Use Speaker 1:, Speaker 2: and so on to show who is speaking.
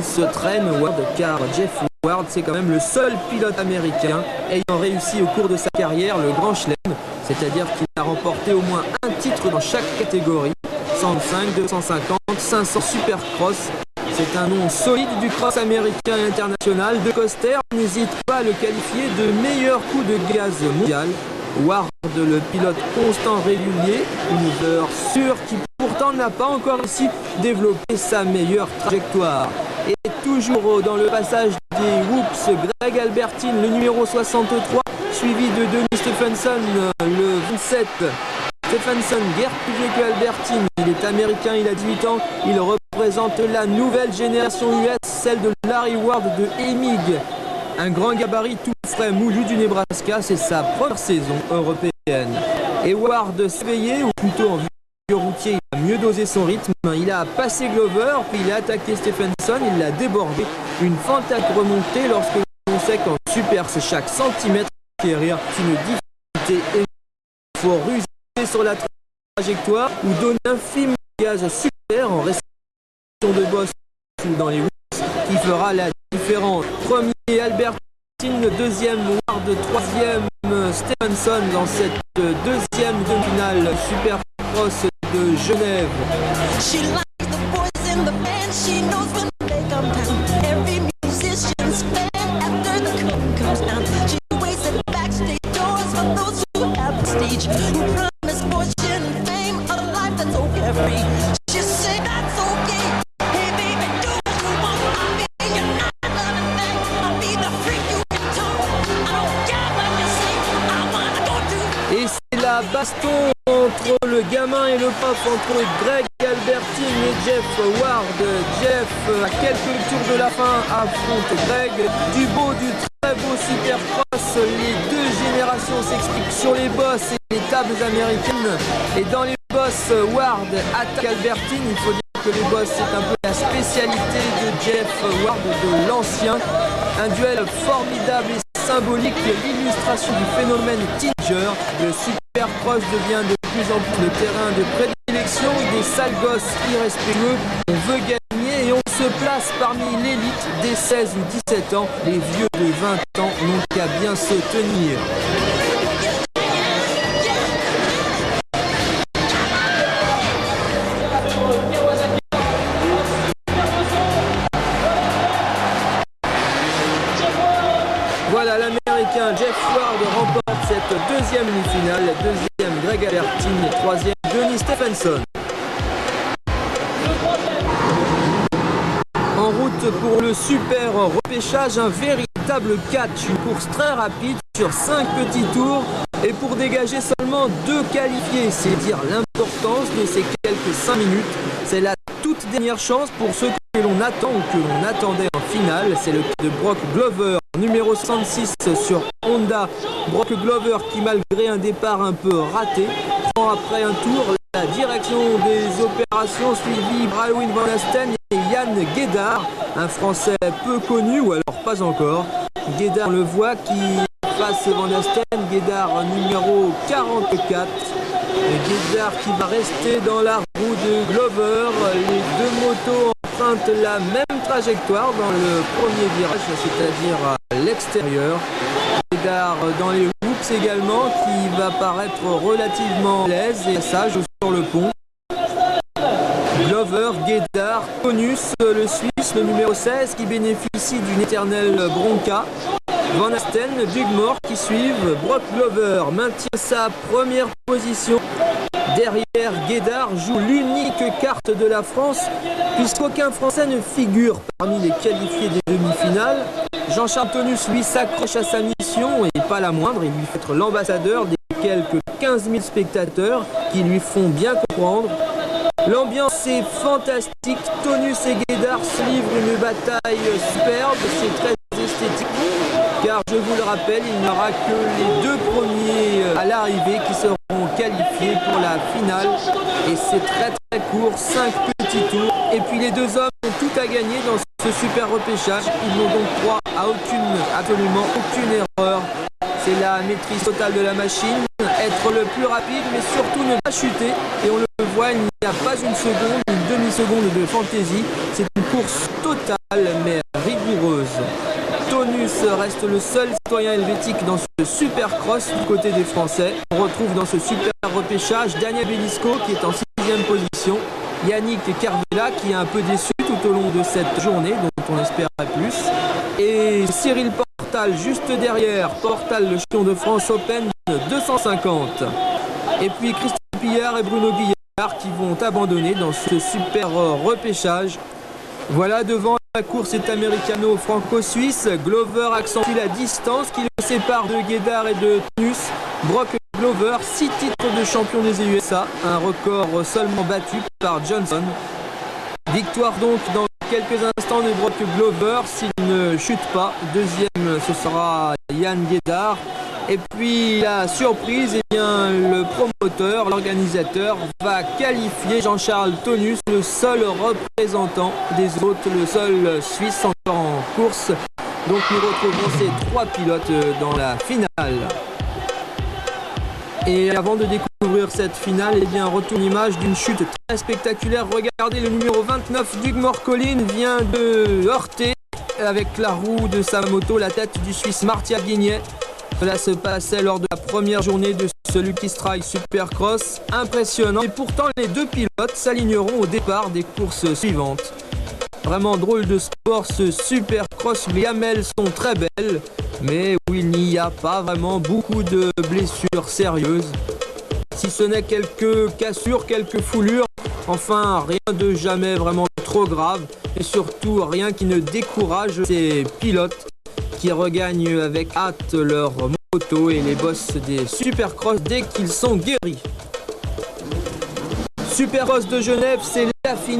Speaker 1: il se traîne Ward, car Jeff Ward c'est quand même le seul pilote américain ayant réussi au cours de sa carrière le Grand Chelem, c'est-à-dire qu'il a remporté au moins un titre dans chaque catégorie, 105, 250, 500 Supercross. C'est un nom solide du cross américain et international. De Coster n'hésite pas à le qualifier de meilleur coup de gaz mondial. Ward, le pilote constant régulier, une valeur sûre qui pourtant n'a pas encore réussi à développer sa meilleure trajectoire. Et toujours dans le passage des Whoops, Greg Albertine, le numéro 63, suivi de Denis Stephenson, le 27. Stephenson, guère plus vieux que Albertine, il est américain, il a 18 ans, il représente la nouvelle génération US, celle de Larry Ward de Emig. Un grand gabarit tout frais moulu du Nebraska, c'est sa première saison européenne. Et Ward s'est éveillé, ou plutôt en vue routier, il a mieux dosé son rythme, il a passé Glover, puis il a attaqué Stephenson, il l'a débordé. Une fantastique remontée lorsque l'on sait qu'en super c'est chaque centimètre qui est rire, c'est une difficulté énorme. Il faut ruser sur la trajectoire ou donner un film gaz super en restriction de boss ou dans les whoops qui fera la différence. Premier Albertine, deuxième Ward, troisième Stephenson dans cette deuxième demi-finale Supercross de Genève. Et c'est la baston entre le gamin et le pop, entre Greg Albertine et Jeff Ward. Jeff, à quelques tours de la fin, affronte Greg. Du beau, du très beau Supercross. Les deux générations s'expliquent sur les bosses et les tables américaines. Et dans les bosses, Ward attaque Albertine. Il faut dire que les bosses, c'est un peu la spécialité de Jeff Ward, de l'ancien. Un duel formidable et symbolique, l'illustration du phénomène Tinger. Le Supercross devient de plus en plus le terrain de prédilection des sales gosses irrespectueux. On veut gagner et on se place parmi l'élite des 16 ou 17 ans. Les vieux de 20 ans n'ont qu'à bien se tenir. Voilà, l'américain Jeff Ward remporte cette deuxième demi-finale, deuxième Greg Albertine et troisième Denis Stephenson. En route pour le super repêchage, un véritable catch, une course très rapide sur 5 petits tours et pour dégager seulement 2 qualifiés, c'est dire l'importance de ces quelques 5 minutes. C'est la toute dernière chance pour ceux que l'on attend ou que l'on attendait en finale. C'est le cas de Brock Glover, numéro 66 sur Honda. Brock Glover qui, malgré un départ un peu raté, prend après un tour la direction des opérations, suivi Bralwin Van Asten et Yann Guédard, un Français peu connu ou alors pas encore. Guédard, on le voit, qui passe Van Asten. Guédard numéro 44. Guédard qui va rester dans la roue de Glover. Les deux motos empruntent la même trajectoire dans le premier virage, c'est-à-dire à l'extérieur. Guédard dans les whoops également, qui va paraître relativement à l'aise et sage sur le pont. Glover, Guédard, Conus, le Suisse, le numéro 16, qui bénéficie d'une éternelle bronca. Van Asten, Dugmore qui suivent. Brock Glover maintient sa première position. Derrière, Guédard joue l'unique carte de la France, puisqu'aucun Français ne figure parmi les qualifiés des demi-finales. Jean-Charles Tonus, lui, s'accroche à sa mission, et pas la moindre, il lui fait être l'ambassadeur des quelques 15 000 spectateurs qui lui font bien comprendre. L'ambiance est fantastique, Tonus et Guédard se livrent une bataille superbe, c'est très esthétique. Car je vous le rappelle, il n'y aura que les deux premiers à l'arrivée qui seront qualifiés pour la finale. Et c'est très très court, 5 petits tours. Et puis les deux hommes ont tout à gagner dans ce super repêchage. Ils n'ont donc droit à absolument aucune erreur. C'est la maîtrise totale de la machine, être le plus rapide mais surtout ne pas chuter. Et on le voit, il n'y a pas une seconde, une demi-seconde de fantaisie. C'est une course totale, reste le seul citoyen helvétique dans ce Supercross du côté des Français. On retrouve dans ce super repêchage Daniel Belisco qui est en 6e position, Yannick Kervella qui est un peu déçu tout au long de cette journée dont on espérait plus, et Cyril Portal juste derrière, Portal le champion de France Open 250. Et puis Christian Pillard et Bruno Guillard qui vont abandonner dans ce super repêchage. Voilà, devant la course est américano-franco-suisse. Glover accentue la distance qui le sépare de Guédard et de Tonus. Brock Glover, 6 titres de champion des USA, un record seulement battu par Johnson. Victoire donc dans quelques instants de Brock Glover s'il ne chute pas. Deuxième, ce sera Yann Guédard. Et puis la surprise, eh bien, le promoteur, l'organisateur va qualifier Jean-Charles Tonus, le seul représentant des autres, le seul Suisse encore en course. Donc nous retrouvons ces 3 pilotes dans la finale. Et avant de découvrir cette finale, eh bien, retourne l'image d'une chute très spectaculaire. Regardez, le numéro 29, Doug Morcolin, vient de heurter avec la roue de sa moto la tête du Suisse Martia Guignet. Cela se passait lors de la première journée de ce Lucky Strike Supercross. Impressionnant. Et pourtant, les 2 pilotes s'aligneront au départ des courses suivantes. Vraiment drôle de sport ce Supercross. Les gamelles sont très belles, mais où il n'y a pas vraiment beaucoup de blessures sérieuses. Si ce n'est quelques cassures, quelques foulures. Enfin, rien de jamais vraiment trop grave. Et surtout, rien qui ne décourage ces pilotes qui regagnent avec hâte leur moto et les boss des Supercross dès qu'ils sont guéris. Supercross de Genève, c'est la finale.